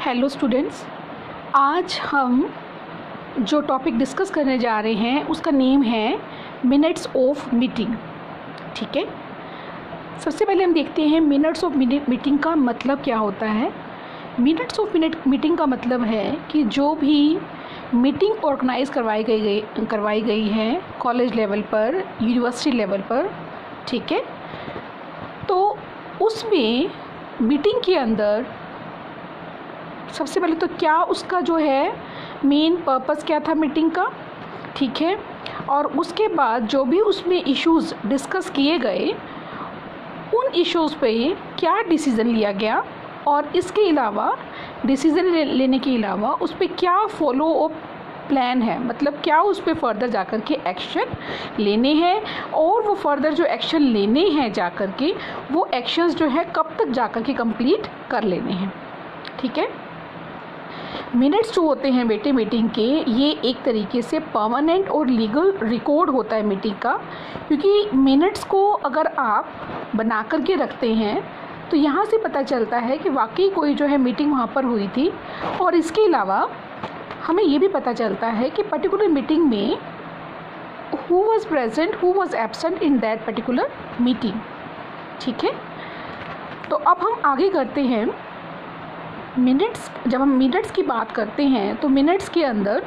Hello students, आज हम जो टॉपिक डिस्कस करने जा रहे हैं उसका नेम है मिनट्स ऑफ मीटिंग। ठीक है, सबसे पहले हम देखते हैं मिनट्स ऑफ मीटिंग का मतलब क्या होता है। मिनट्स ऑफ मीटिंग का मतलब है कि जो भी मीटिंग ऑर्गेनाइज करवाई गई है कॉलेज लेवल पर, यूनिवर्सिटी लेवल पर, ठीक है, तो उसमें मीटिंग के अंदर सबसे पहले तो क्या उसका जो है मेन पर्पस क्या था मीटिंग का, ठीक है, और उसके बाद जो भी उसमें इश्यूज़ डिस्कस किए गए उन इश्यूज़ पे क्या डिसीज़न लिया गया, और इसके अलावा डिसीज़न लेने के अलावा उस पर क्या फॉलो अप प्लान है, मतलब क्या उस पर फर्दर जाकर के एक्शन लेने हैं, और वो फर्दर जो एक्शन लेने हैं जाकर के वो एक्शंस जो है कब तक जाकर के कंप्लीट कर लेने हैं। ठीक है, मिनट्स जो होते हैं बेटे मीटिंग के, ये एक तरीके से परमानेंट और लीगल रिकॉर्ड होता है मीटिंग का, क्योंकि मिनट्स को अगर आप बना कर के रखते हैं तो यहाँ से पता चलता है कि वाकई कोई जो है मीटिंग वहाँ पर हुई थी, और इसके अलावा हमें ये भी पता चलता है कि पर्टिकुलर मीटिंग में who was present, who was absent in that particular meeting. ठीक है, तो अब हम आगे करते हैं मिनट्स। जब हम मिनट्स की बात करते हैं तो मिनट्स के अंदर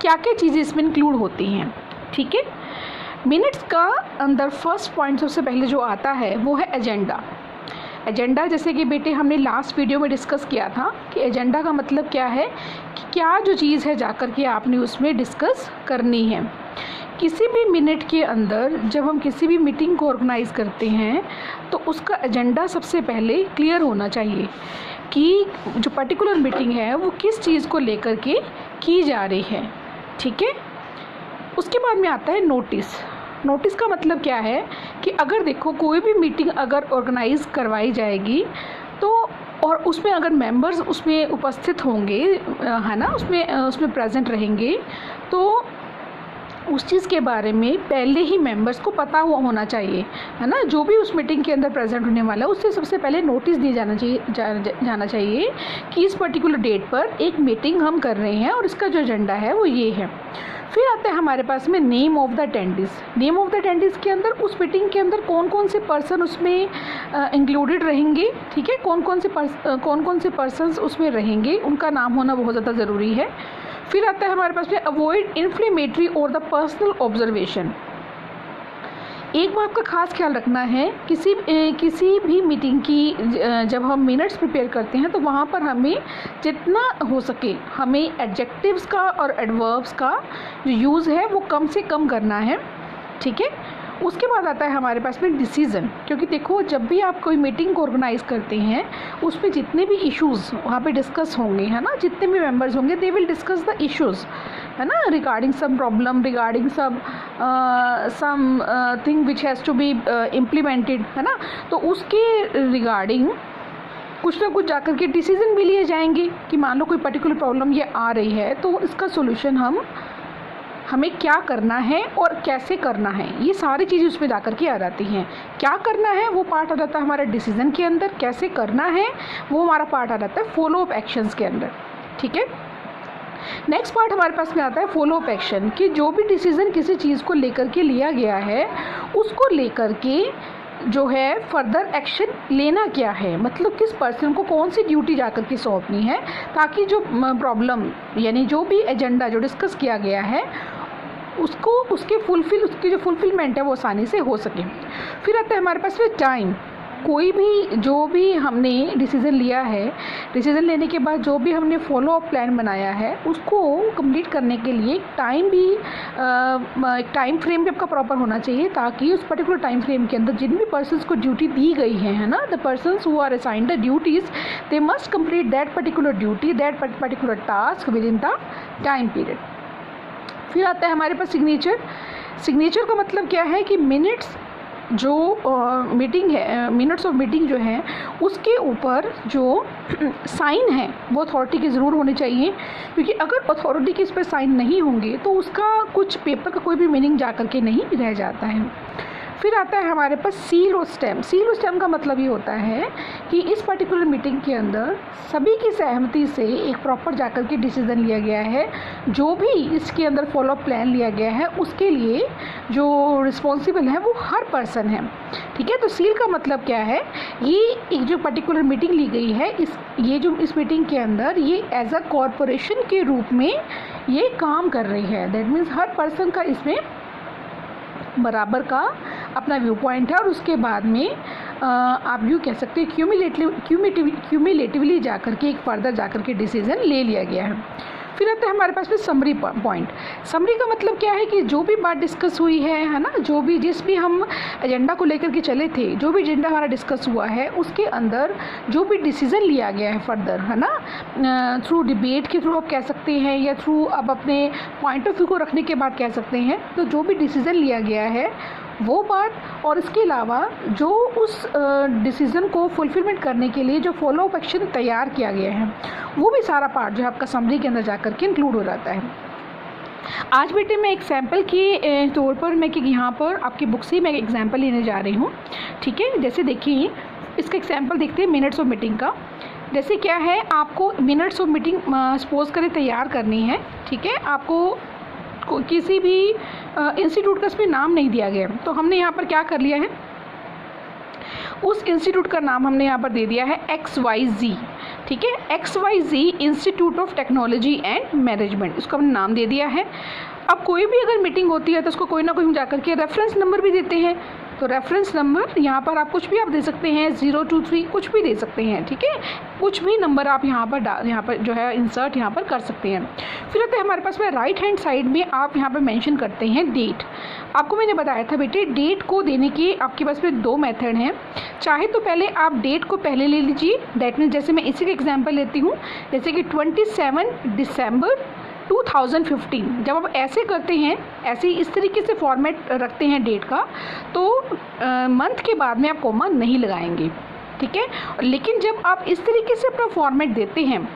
क्या क्या चीज़ें इसमें इंक्लूड होती हैं। ठीक है, मिनट्स का अंदर फर्स्ट पॉइंट सबसे पहले जो आता है वो है एजेंडा। एजेंडा जैसे कि बेटे हमने लास्ट वीडियो में डिस्कस किया था कि एजेंडा का मतलब क्या है कि क्या जो चीज़ है जाकर के आपने उसमें डिस्कस करनी है। किसी भी मिनट के अंदर जब हम किसी भी मीटिंग को ऑर्गेनाइज़ करते हैं तो उसका एजेंडा सबसे पहले क्लियर होना चाहिए कि जो पर्टिकुलर मीटिंग है वो किस चीज़ को लेकर के की जा रही है। ठीक है, उसके बाद में आता है नोटिस। नोटिस का मतलब क्या है कि अगर देखो कोई भी मीटिंग अगर ऑर्गेनाइज़ करवाई जाएगी तो, और उसमें अगर मेंबर्स उसमें उपस्थित होंगे, है ना, उसमें प्रेजेंट रहेंगे, तो उस चीज़ के बारे में पहले ही मेंबर्स को पता हुआ होना चाहिए, है ना। जो भी उस मीटिंग के अंदर प्रेजेंट होने वाला है उससे सबसे पहले नोटिस दिया जाना चाहिए कि इस पर्टिकुलर डेट पर एक मीटिंग हम कर रहे हैं और इसका जो एजेंडा है वो ये है। फिर आता है हमारे पास में name of the attendance. Name of the attendance के अंदर उस मीटिंग के अंदर कौन कौन से पर्सन उसमें इंक्लूडेड रहेंगे, ठीक है, कौन कौन से पर्सन्स उसमें रहेंगे, उनका नाम होना बहुत ज़्यादा ज़रूरी है। फिर आता है हमारे पास में अवॉइड इन्फ्लेमेटरी और द पर्सनल ऑब्जर्वेशन। एक बात का खास ख्याल रखना है, किसी भी मीटिंग की जब हम मिनट्स प्रिपेयर करते हैं तो वहाँ पर हमें जितना हो सके हमें एडजेक्टिव्स का और एडवर्ब्स का जो यूज़ है वो कम से कम करना है। ठीक है, उसके बाद आता है हमारे पास में डिसीज़न, क्योंकि देखो जब भी आप कोई मीटिंग को ऑर्गेनाइज़ करते हैं उसमें जितने भी इश्यूज़ वहाँ पे डिस्कस होंगे, है ना, जितने भी मेंबर्स होंगे they will discuss the issues, है ना, regarding some problem, regarding some thing which has to be implemented, है ना, तो उसके रिगार्डिंग कुछ ना कुछ जाकर के डिसीज़न भी लिए जाएंगे कि मान लो कोई पर्टिकुलर प्रॉब्लम ये आ रही है तो इसका सोल्यूशन हमें क्या करना है और कैसे करना है, ये सारी चीज़ें उसमें जाकर के आ जाती हैं। क्या करना है वो पार्ट आ जाता है हमारा डिसीज़न के अंदर, कैसे करना है वो हमारा पार्ट आ जाता है फॉलो अप एक्शंस के अंदर। ठीक है, नेक्स्ट पार्ट हमारे पास में आता है फॉलो अप एक्शन, कि जो भी डिसीज़न किसी चीज़ को लेकर के लिया गया है उसको लेकर के जो है फर्दर एक्शन लेना क्या है, मतलब किस पर्सन को कौन सी ड्यूटी जाकर के सौंपनी है, ताकि जो प्रॉब्लम यानी जो भी एजेंडा जो डिस्कस किया गया है उसकी जो फुलफिलमेंट है वो आसानी से हो सके। फिर आता है हमारे पास में टाइम। कोई भी जो भी हमने डिसीज़न लिया है, डिसीज़न लेने के बाद जो भी हमने फॉलो अप प्लान बनाया है उसको कंप्लीट करने के लिए टाइम फ्रेम भी आपका प्रॉपर होना चाहिए, ताकि उस पर्टिकुलर टाइम फ्रेम के अंदर जिन भी पर्सन्स को ड्यूटी दी गई है ना, the persons who are assigned the duties they must complete that particular duty, that particular task within the time period. फिर आता है हमारे पास सिग्नेचर। सिग्नेचर का मतलब क्या है कि मिनट्स जो मीटिंग है, मिनट्स ऑफ मीटिंग जो है उसके ऊपर जो साइन है वो अथॉरिटी की ज़रूर होनी चाहिए, क्योंकि अगर अथॉरिटी के इस पर साइन नहीं होंगे तो उसका कुछ पेपर का कोई भी मीनिंग जा कर के नहीं रह जाता है। फिर आता है हमारे पास सील और स्टैम्प। सील और स्टैम्प का मतलब ये होता है कि इस पर्टिकुलर मीटिंग के अंदर सभी की सहमति से एक प्रॉपर जाकर के डिसीजन लिया गया है। जो भी इसके अंदर फॉलोअप प्लान लिया गया है उसके लिए जो रिस्पॉन्सिबल है वो हर पर्सन है, ठीक है। तो सील का मतलब क्या है, ये एक जो पर्टिकुलर मीटिंग ली गई है, इस मीटिंग के अंदर ये एज अ कॉरपोरेशन के रूप में ये काम कर रही है। दैट मीन्स हर पर्सन का इसमें बराबर का अपना व्यू पॉइंट है और उसके बाद में आप यूँ कह सकते हैं क्यूमुलेटिवली जाकर के एक फर्दर जाकर के डिसीजन ले लिया गया है। फिर आता है हमारे पास में समरी पॉइंट। समरी का मतलब क्या है कि जो भी बात डिस्कस हुई है ना, जिस भी हम एजेंडा को लेकर के चले थे, जो भी एजेंडा हमारा डिस्कस हुआ है उसके अंदर जो भी डिसीज़न लिया गया है फर्दर, है ना, थ्रू डिबेट के थ्रू आप कह सकते हैं या थ्रू अब अपने पॉइंट ऑफ व्यू को रखने के बाद कह सकते हैं, तो जो भी डिसीज़न लिया गया है वो बात और इसके अलावा जो उस डिसीज़न को फुलफिलमेंट करने के लिए जो फॉलोअप एक्शन तैयार किया गया है वो भी सारा पार्ट जो है आपका समरी के अंदर जाकर के इंक्लूड हो जाता है। आज बेटे मैं एग्जाम्पल के तौर पर मैं कि यहाँ पर आपकी बुक से मैं एग्जाम्पल लेने जा रही हूँ, ठीक है। जैसे देखिए इसका एग्जाम्पल देखते हैं मिनट्स ऑफ मीटिंग का। जैसे क्या है, आपको मिनट्स ऑफ मीटिंग सपोज करें तैयार करनी है, ठीक है। आपको किसी भी इंस्टीट्यूट का इसमें नाम नहीं दिया गया, तो हमने यहाँ पर क्या कर लिया है, उस इंस्टीट्यूट का नाम हमने यहाँ पर दे दिया है XYZ, ठीक है। XYZ institute of technology and management, इसको हमने नाम दे दिया है। अब कोई भी अगर मीटिंग होती है तो उसको कोई ना कोई हम जाकर के रेफरेंस नंबर भी देते हैं, तो रेफरेंस नंबर यहाँ पर आप कुछ भी आप दे सकते हैं, 023 कुछ भी दे सकते हैं, ठीक है। कुछ भी नंबर आप यहाँ पर जो है इंसर्ट यहाँ पर कर सकते हैं। फिर आता है हमारे पास में राइट हैंड साइड में आप यहाँ पर मेंशन करते हैं डेट। आपको मैंने बताया था बेटे डेट को देने के आपके पास में 2 मेथड हैं। चाहे तो पहले आप डेट को पहले ले लीजिए, दैट मीन्स जैसे मैं इसी का एग्जाम्पल लेती हूँ, जैसे कि 27 दिसंबर 2015। जब आप ऐसे करते हैं, ऐसे इस तरीके से फॉर्मेट रखते हैं डेट का, तो मंथ के बाद में आप कॉमा नहीं लगाएंगे, ठीक है। लेकिन जब आप इस तरीके से अपना फॉर्मेट देते हैं,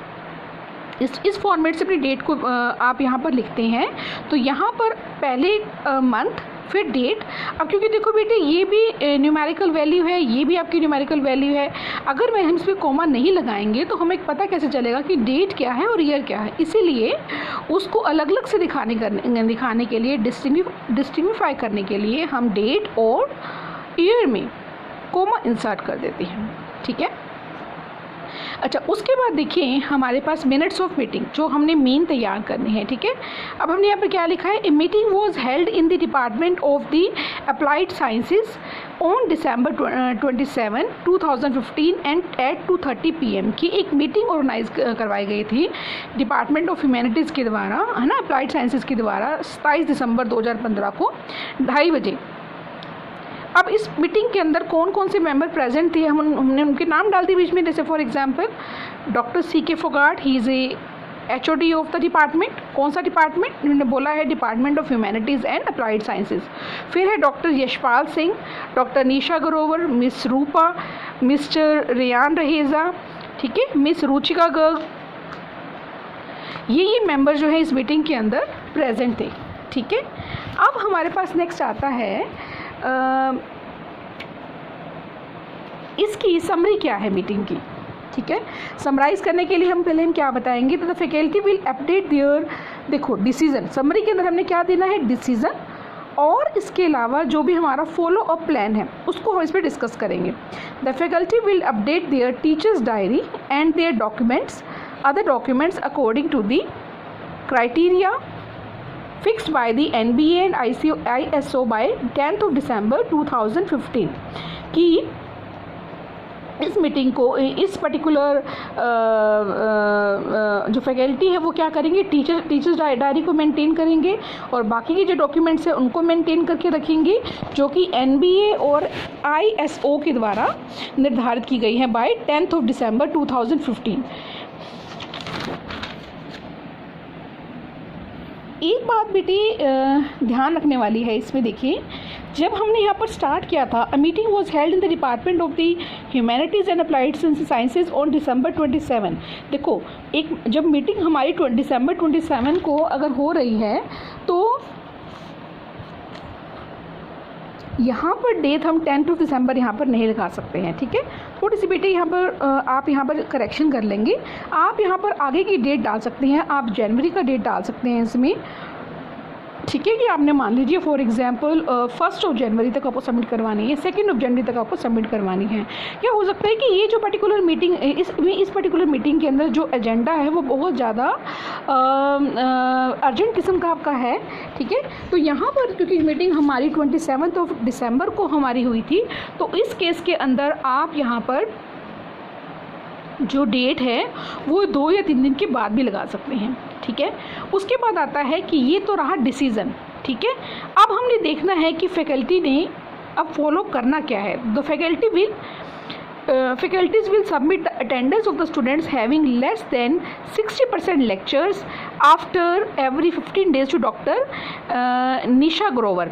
इस फॉर्मेट से अपनी डेट को आप यहाँ पर लिखते हैं, तो यहाँ पर पहले मंथ फिर डेट। अब क्योंकि देखो बेटे ये भी न्यूमेरिकल वैल्यू है, ये भी आपकी न्यूमेरिकल वैल्यू है, अगर मैं हम इस पर कॉमा नहीं लगाएंगे तो हमें पता कैसे चलेगा कि डेट क्या है और ईयर क्या है। इसीलिए उसको अलग अलग से दिखाने के लिए, डिस्टिंगिफाई करने के लिए हम डेट और ईयर में कॉमा इंसर्ट कर देते हैं, ठीक है। अच्छा, उसके बाद देखिए हमारे पास मिनट्स ऑफ मीटिंग जो हमने मेन तैयार करनी है, ठीक है। अब हमने यहाँ पर क्या लिखा है, a meeting was held in the department of the applied sciences on December 27, 2015 and at 2:30 PM की एक मीटिंग ऑर्गेनाइज करवाई गई थी डिपार्टमेंट ऑफ ह्यूमैनिटीज़ के द्वारा, है ना, अप्लाइड साइंसेज के द्वारा 27 दिसंबर 2015 को 2:30 बजे। अब इस मीटिंग के अंदर कौन कौन से मेंबर प्रेजेंट थे, हमने उनके नाम डाल दिए बीच में। जैसे for example doctor CK Phogat, he is a HOD of the department. कौन सा डिपार्टमेंट, उन्होंने बोला है department of humanities and applied sciences. फिर है डॉक्टर यशपाल सिंह, डॉक्टर निशा ग्रोवर, मिस रूपा, मिस्टर रेयान रहेजा, ठीक है, मिस रुचिका गर्ग। ये मेंबर जो है इस मीटिंग के अंदर प्रेजेंट थे, ठीक है। अब हमारे पास नेक्स्ट आता है इसकी समरी क्या है मीटिंग की, ठीक है। समराइज़ करने के लिए हम क्या बताएंगे, तो the faculty will update there, देखो डिसीजन, समरी के अंदर हमने क्या देना है, डिसीजन, और इसके अलावा जो भी हमारा फॉलो अप प्लान है उसको हम इस पर डिस्कस करेंगे। The faculty will update their teachers diary and their documents, other documents according to the criteria fixed by the NBA and ISO by 10th of December 2015 कि इस मीटिंग को, इस पर्टिकुलर जो फैकल्टी है वो क्या करेंगे, टीचर्स डायरी को मेंटेन करेंगे और बाकी के जो डॉक्यूमेंट्स हैं उनको मेंटेन करके रखेंगे जो कि NBA और ISO के द्वारा निर्धारित की गई हैं बाय 10th of December 2015। एक बात बेटी ध्यान रखने वाली है इसमें, देखिए जब हमने यहाँ पर स्टार्ट किया था, a meeting was held in the department of the humanities and applied sciences on December 27। देखो एक जब मीटिंग हमारी December 27 को अगर हो रही है तो यहाँ पर डेट हम 10 दिसंबर यहाँ पर नहीं लगा सकते हैं, ठीक है। थोड़ी सी बेटे यहाँ पर आप यहाँ पर करेक्शन कर लेंगे। आप यहाँ पर आगे की डेट डाल सकते हैं, आप जनवरी का डेट डाल सकते हैं इसमें, ठीक है। कि आपने मान लीजिए फॉर एग्जांपल 1 जनवरी तक आपको सबमिट करवानी है, 2 जनवरी तक आपको सबमिट करवानी है। क्या हो सकता है कि ये जो पर्टिकुलर मीटिंग इस पर्टिकुलर मीटिंग के अंदर जो एजेंडा है वो बहुत ज़्यादा अर्जेंट किस्म का आपका है, ठीक है। तो यहाँ पर क्योंकि मीटिंग हमारी 27 दिसंबर को हमारी हुई थी, तो इस केस के अंदर आप यहाँ पर जो डेट है वो 2 या 3 दिन के बाद भी लगा सकते हैं, ठीक है। उसके बाद आता है कि ये तो रहा डिसीज़न, ठीक है। अब हमने देखना है कि फैकल्टी ने अब फॉलो करना क्या है। The faculties will submit the attendance of the students having less than 60% lectures after every 15 days to Dr. Nisha Grover,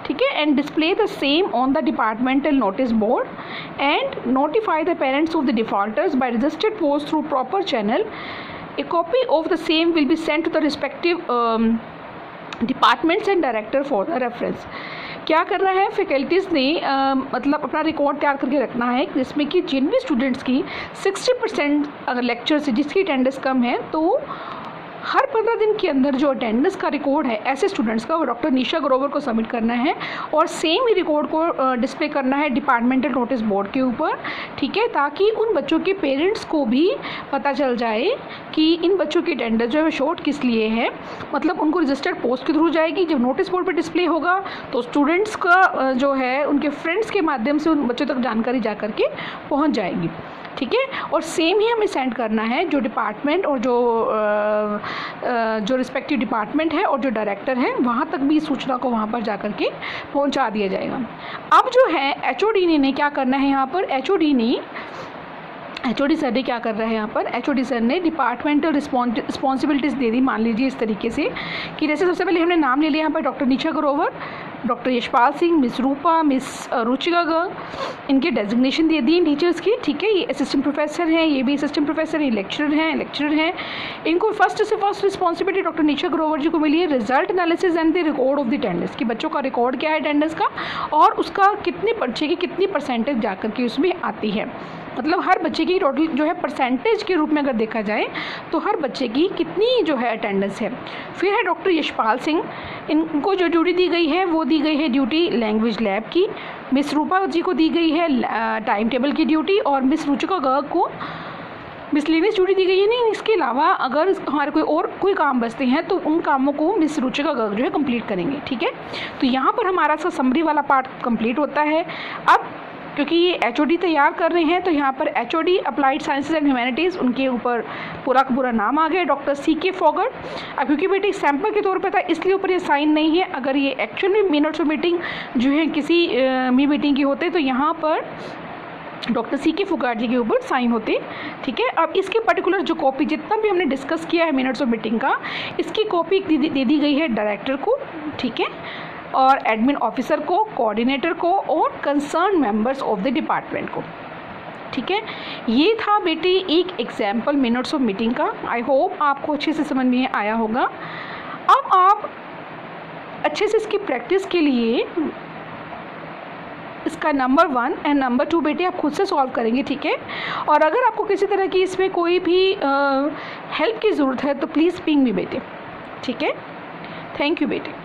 ठीक है, and display the same on the departmental notice board and notify the parents of the defaulters by registered post through proper channel. A copy of the same will be sent to the respective departments and director for the reference। क्या करना है faculties ने मतलब अपना record तैयार करके रखना है जिसमें कि जिन भी स्टूडेंट्स की 60% अगर लेक्चर से जिसकी अटेंडेंस कम है तो हर 15 दिन के अंदर जो अटेंडेंस का रिकॉर्ड है ऐसे स्टूडेंट्स का वो डॉक्टर निशा ग्रोवर को सबमिट करना है और सेम ही रिकॉर्ड को डिस्प्ले करना है डिपार्टमेंटल नोटिस बोर्ड के ऊपर, ठीक है, ताकि उन बच्चों के पेरेंट्स को भी पता चल जाए कि इन बच्चों की अटेंडेंस जो है शॉर्ट किस लिए है। मतलब उनको रजिस्टर्ड पोस्ट के थ्रू जाएगी। जब नोटिस बोर्ड पर डिस्प्ले होगा तो स्टूडेंट्स का जो है उनके फ्रेंड्स के माध्यम से उन बच्चों तक जानकारी जा करके पहुँच जाएगी, ठीक है। और सेम ही हमें सेंड करना है जो डिपार्टमेंट और जो रिस्पेक्टिव डिपार्टमेंट है और जो डायरेक्टर है वहाँ तक भी इस सूचना को वहाँ पर जा कर के पहुँचा दिया जाएगा। अब जो है एचओडी ने क्या करना है यहाँ पर, एचओडी सर ने क्या कर रहा है यहाँ पर, एचओडी सर ने डिपार्टमेंटल रिस्पॉन्सिबिलिटीज़ दे दी। मान लीजिए इस तरीके से कि जैसे सबसे पहले हमने नाम ले लिया यहाँ पर डॉक्टर निशा ग्रोवर, डॉक्टर यशपाल सिंह, मिस रूपा, मिस रुचिका गर्ग, इनके डेजिग्नेशन दे दी टीचर्स की, ठीक है। ये असिस्टेंट प्रोफेसर हैं, ये भी असिस्टेंट प्रोफेसर, ये लेक्चरर हैं। इनको फर्स्ट रिस्पॉन्सिबिलिटी डॉक्टर निशा ग्रोवर जी को मिली है result analysis and the record of the attendance, कि बच्चों का रिकॉर्ड क्या है अटेंडेंस का और उसका कितने बच्चे की कितनी परसेंटेज जा कर के उसमें आती है। मतलब हर बच्चे की टोटल जो है परसेंटेज के रूप में अगर देखा जाए तो हर बच्चे की कितनी जो है अटेंडेंस है। फिर है डॉक्टर यशपाल सिंह, इनको जो ड्यूटी दी गई है वो दी गई है ड्यूटी लैंग्वेज लैब की। मिस रूपा जी को दी गई है टाइम टेबल की ड्यूटी और मिस रुचिका गर्ग को मिसलेनियस ड्यूटी दी गई है। नहीं, इसके अलावा अगर हमारे कोई काम बचते हैं तो उन कामों को मिस रुचिका गर्ग जो है कंप्लीट करेंगे, ठीक है। तो यहाँ पर हमारा समरी वाला पार्ट कंप्लीट होता है। अब क्योंकि ये एचओडी तैयार कर रहे हैं तो यहाँ पर HOD applied sciences and humanities उनके ऊपर पूरा का पूरा नाम आ गया डॉक्टर सीके फॉगट। अब क्योंकि बेटे सैंपल के तौर पे था इसलिए ऊपर ये साइन नहीं है। अगर ये एक्चुअल में मिनट्स ऑफ मीटिंग जो है किसी मीटिंग की होते तो यहाँ पर डॉक्टर सीके फुगाट जी के ऊपर साइन होते, ठीक है। अब इसके पर्टिकुलर जो कॉपी जितना भी हमने डिस्कस किया है मिनट्स ऑफ मीटिंग का, इसकी कॉपी दे दी गई है डायरेक्टर को, ठीक है, और एडमिन ऑफिसर को, कोऑर्डिनेटर को और concern members of the department को, ठीक है। ये था बेटे एक एग्जाम्पल मिनट्स ऑफ मीटिंग का। आई होप आपको अच्छे से समझ में आया होगा। अब आप अच्छे से इसकी प्रैक्टिस के लिए इसका नंबर 1 एंड नंबर 2 बेटे आप खुद से सॉल्व करेंगे, ठीक है। और अगर आपको किसी तरह की इसमें कोई भी हेल्प की ज़रूरत है तो प्लीज़ पिंग मी बेटे, ठीक है। थैंक यू बेटे।